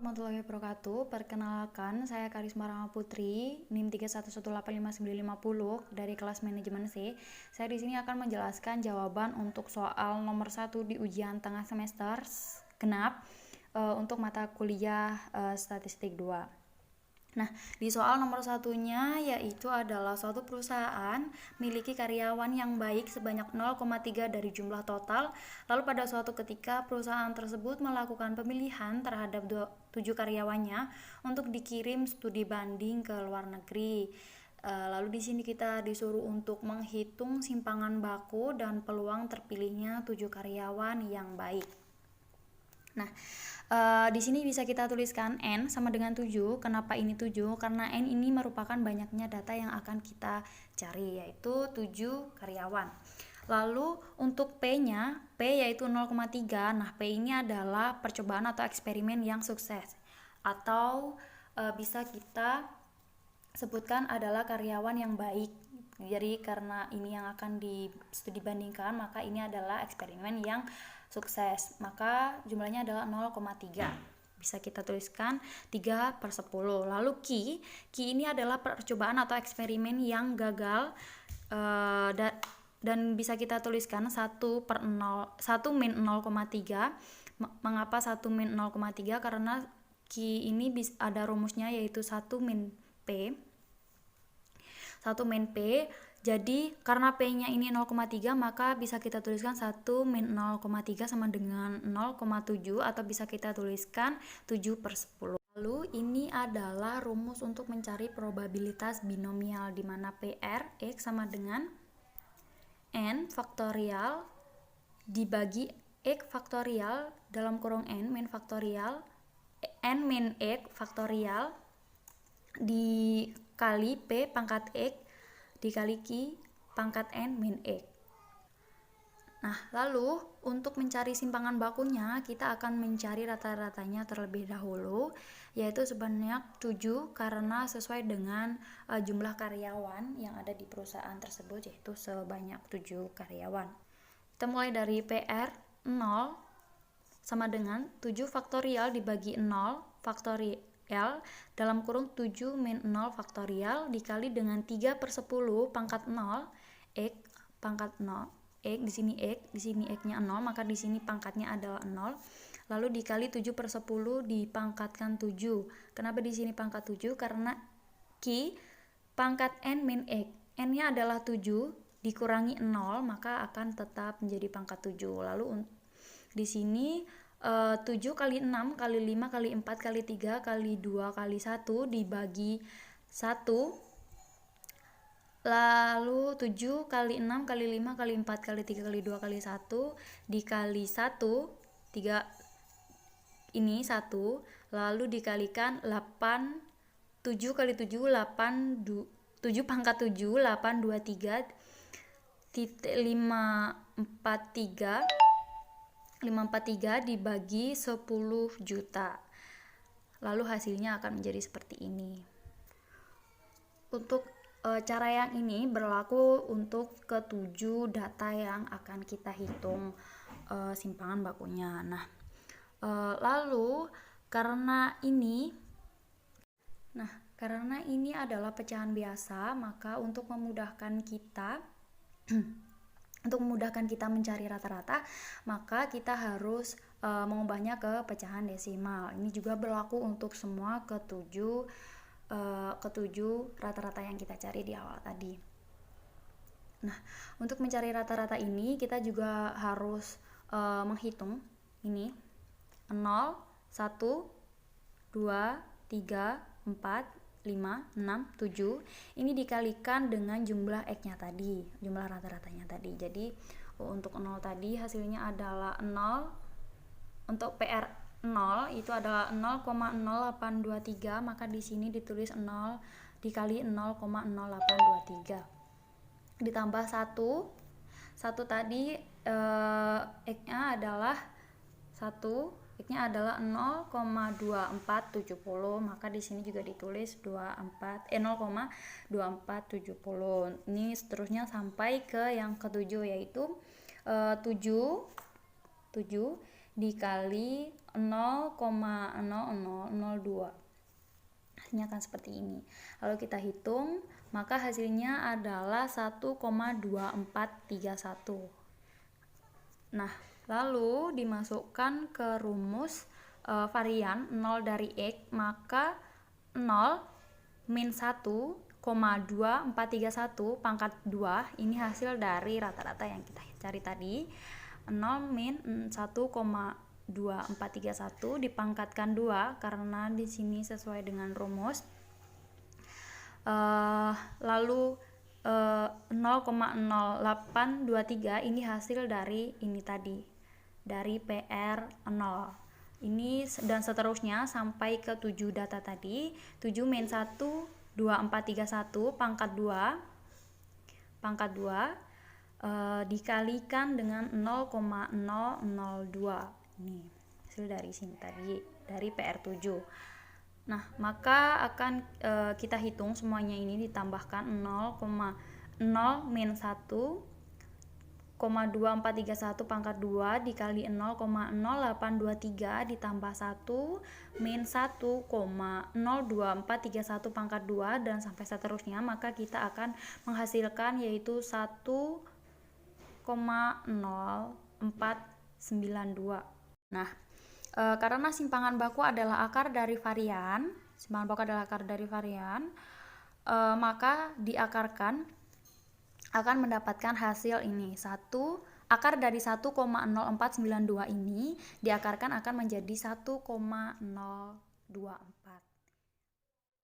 Warahmatullahi wabarakatuh. Perkenalkan, saya Karisma Rahma Putri, NIM 311185950 dari kelas manajemen C. Saya di sini akan menjelaskan jawaban untuk soal nomor 1 di ujian tengah semester genap untuk mata kuliah statistik 2. Nah, di soal nomor satunya yaitu adalah suatu perusahaan miliki karyawan yang baik sebanyak 0,3 dari jumlah total. Lalu pada suatu ketika perusahaan tersebut melakukan pemilihan terhadap 7 karyawannya untuk dikirim studi banding ke luar negeri. Lalu di sini kita disuruh untuk menghitung simpangan baku dan peluang terpilihnya 7 karyawan yang baik. Nah, di sini bisa kita tuliskan N sama dengan 7. Kenapa ini 7? Karena N ini merupakan banyaknya data yang akan kita cari, yaitu 7 karyawan. Lalu untuk P-nya, P yaitu 0,3. Nah, P ini adalah percobaan atau eksperimen yang sukses. Atau bisa kita sebutkan adalah karyawan yang baik. Jadi karena ini yang akan studi bandingkan, maka ini adalah eksperimen yang sukses, maka jumlahnya adalah 0,3. Bisa kita tuliskan 3/10. Lalu Q ini adalah percobaan atau eksperimen yang gagal, dan bisa kita tuliskan 1 min 0,3. Mengapa 1 min 0,3? Karena Q ini ada rumusnya yaitu 1 min P. 1 min P. Jadi karena P-nya ini 0,3, maka bisa kita tuliskan 1 min 0,3 sama dengan 0,7, atau bisa kita tuliskan 7/10. Lalu ini adalah rumus untuk mencari probabilitas binomial, di mana PR X sama dengan N faktorial dibagi X faktorial dalam kurung N min faktorial N min X faktorial dikali P pangkat X dikali Q pangkat N min X. Nah, lalu untuk mencari simpangan bakunya, kita akan mencari rata-ratanya terlebih dahulu, yaitu sebanyak 7, karena sesuai dengan jumlah karyawan yang ada di perusahaan tersebut, yaitu sebanyak 7 karyawan. Kita mulai dari PR 0 sama dengan 7 faktorial dibagi 0 faktorial dalam kurung 7 min 0 faktorial dikali dengan 3/10 pangkat 0 X pangkat 0 X, di sini X-nya 0, maka di sini pangkatnya adalah 0. Lalu dikali 7/10 dipangkatkan 7. Kenapa di sini pangkat 7? Karena Q pangkat N min X. N-nya adalah 7 dikurangi 0, maka akan tetap menjadi pangkat 7. Lalu di sini 7 kali 6 kali 5 kali 4 kali 3 kali 2 kali 1 dibagi 1. Lalu 7 kali 6 kali 5 kali 4 kali 3 kali 2 kali 1 dikali 1, 3 ini 1, lalu dikalikan 8, 7 kali 7 8, 7 pangkat 7 823 543 dibagi 10 juta. Lalu hasilnya akan menjadi seperti ini. Untuk cara yang ini berlaku untuk ke-7 data yang akan kita hitung simpangan bakunya. Nah, lalu karena ini adalah pecahan biasa, maka untuk memudahkan kita mencari rata-rata, maka kita harus mengubahnya ke pecahan desimal. Ini juga berlaku untuk semua ke-7 rata-rata yang kita cari di awal tadi. Nah, untuk mencari rata-rata ini kita juga harus menghitung ini 0, 1, 2, 3, 4, 5, 6, 7. Ini dikalikan dengan jumlah X-nya tadi, jumlah rata-ratanya tadi. Jadi untuk 0 tadi hasilnya adalah 0. Untuk PR 0 itu adalah 0,0823, maka di sini ditulis 0 dikali 0,0823 ditambah 1 tadi X-nya adalah 1, X-nya adalah 0,2470, maka di sini juga ditulis 0,2470. Ini seterusnya sampai ke yang ke-7, yaitu 7 dikali 0,000000 hasilnya akan seperti ini. Lalu kita hitung, maka hasilnya adalah 1,2431. Nah, lalu dimasukkan ke rumus varian 0 dari X, maka 0 min 1,2431 pangkat 2 ini hasil dari rata-rata yang kita cari tadi. 0 min 1,2431 dipangkatkan 2 karena di sini sesuai dengan rumus. Lalu 0,0823 ini hasil dari ini tadi, dari PR0 ini, dan seterusnya sampai ke 7 data tadi. 7 min 1 2431 pangkat 2 dikalikan dengan 0,002. Ini hasil dari sini tadi, dari PR7. Nah, maka akan kita hitung semuanya ini, ditambahkan 0 min 1,2431 pangkat 2 dikali 0,0823 ditambah 1 min 1,02431 pangkat 2 dan sampai seterusnya, maka kita akan menghasilkan yaitu 1,0492. Nah, karena simpangan baku adalah akar dari varian, maka diakarkan akan mendapatkan hasil ini. Akar dari 1,0492 ini diakarkan akan menjadi 1,024.